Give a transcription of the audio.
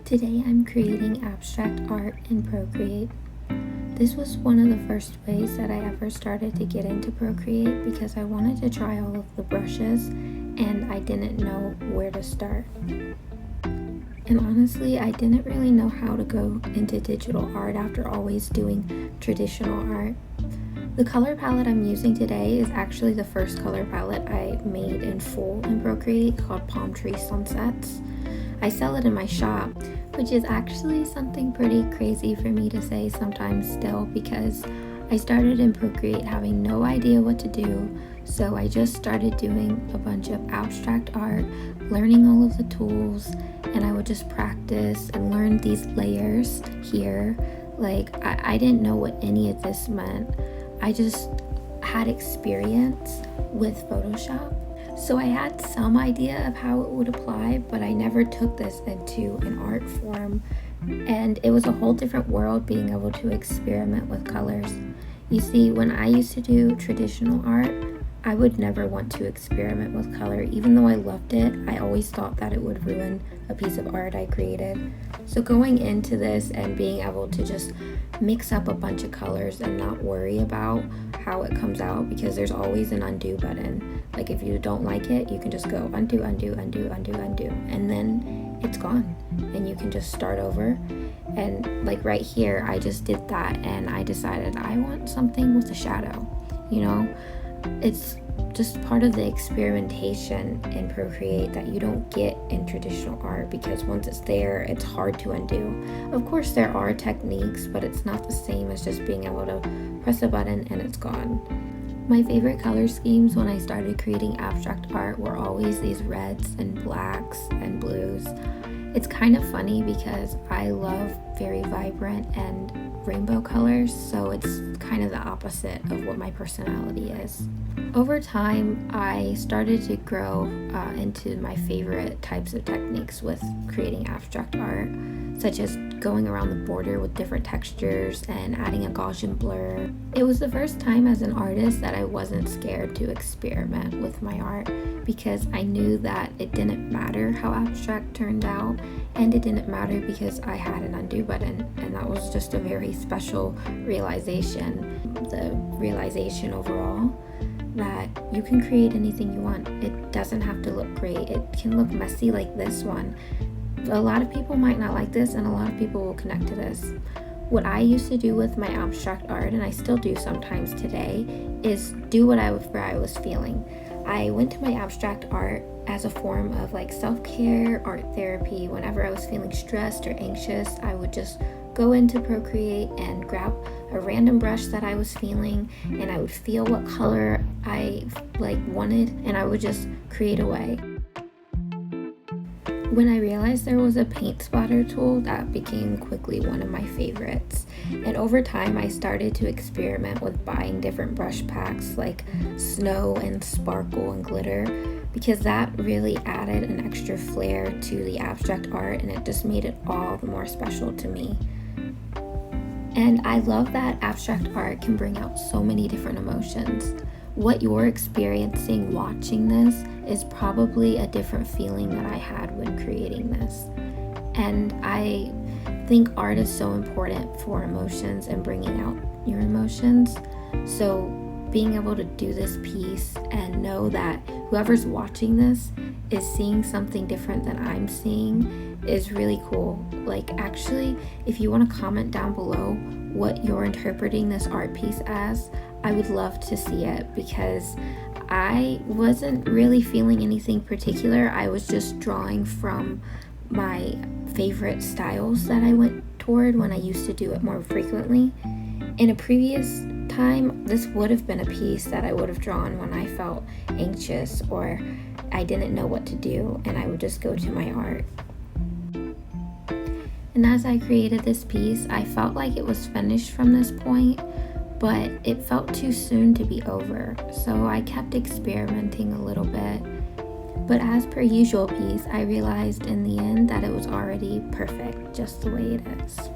Today I'm creating abstract art in Procreate. This was one of the first ways that I ever started to get into Procreate because I wanted to try all of the brushes and I didn't know where to start. And honestly, I didn't really know how to go into digital art after always doing traditional art. The color palette I'm using today is actually the first color palette I made in full in Procreate called Palm Tree Sunsets. I sell it in my shop, which is actually something pretty crazy for me to say sometimes still because I started in Procreate having no idea what to do, so I just started doing a bunch of abstract art, learning all of the tools, and I would just practice and learn these layers here. I didn't know what any of this meant. I just had experience with Photoshop. So I had some idea of how it would apply, but I never took this into an art form. And it was a whole different world being able to experiment with colors. You see, when I used to do traditional art, I would never want to experiment with color. Even though I loved it, I always thought that it would ruin a piece of art I created. So going into this and being able to just mix up a bunch of colors and not worry about how it comes out, because there's always an undo button. Like if you don't like it, you can just go undo, undo, undo, undo, undo, and then it's gone and you can just start over. And like right here, I just did that and I decided I want something with a shadow, you know? It's just part of the experimentation in Procreate that you don't get in traditional art, because once it's there, it's hard to undo. Of course, there are techniques, but it's not the same as just being able to press a button and it's gone. My favorite color schemes when I started creating abstract art were always these reds and blacks and blues. It's kind of funny because I love very vibrant and rainbow colors, so it's kind of the opposite of what my personality is. Over time, I started to grow into my favorite types of techniques with creating abstract art, such as going around the border with different textures and adding a Gaussian blur. It was the first time as an artist that I wasn't scared to experiment with my art, because I knew that it didn't matter how abstract turned out, and it didn't matter because I had an undo button, and that was just a very special realization. The realization overall that you can create anything you want. It doesn't have to look great. It can look messy like this one. A lot of people might not like this, and a lot of people will connect to this. What I used to do with my abstract art, and I still do sometimes today, is do whatever I was feeling. I went to my abstract art as a form of like self-care, art therapy. Whenever I was feeling stressed or anxious, I would just go into Procreate and grab a random brush that I was feeling, and I would feel what color I wanted, and I would just create away. When I realized there was a paint spotter tool, that became quickly one of my favorites. And over time, I started to experiment with buying different brush packs like snow and sparkle and glitter, because that really added an extra flair to the abstract art, and it just made it all the more special to me. And I love that abstract art can bring out so many different emotions. What you're experiencing watching this is probably a different feeling that I had when creating this. And I think art is so important for emotions and bringing out your emotions. So being able to do this piece and know that whoever's watching this is seeing something different than I'm seeing is really cool. Actually, if you want to comment down below what you're interpreting this art piece as, I would love to see it, because I wasn't really feeling anything particular. I was just drawing from my favorite styles that I went toward when I used to do it more frequently. In a previous time, this would have been a piece that I would have drawn when I felt anxious or I didn't know what to do, and I would just go to my art. And as I created this piece, I felt like it was finished from this point, but it felt too soon to be over, so I kept experimenting a little bit. But as per usual piece, I realized in the end that it was already perfect just the way it is.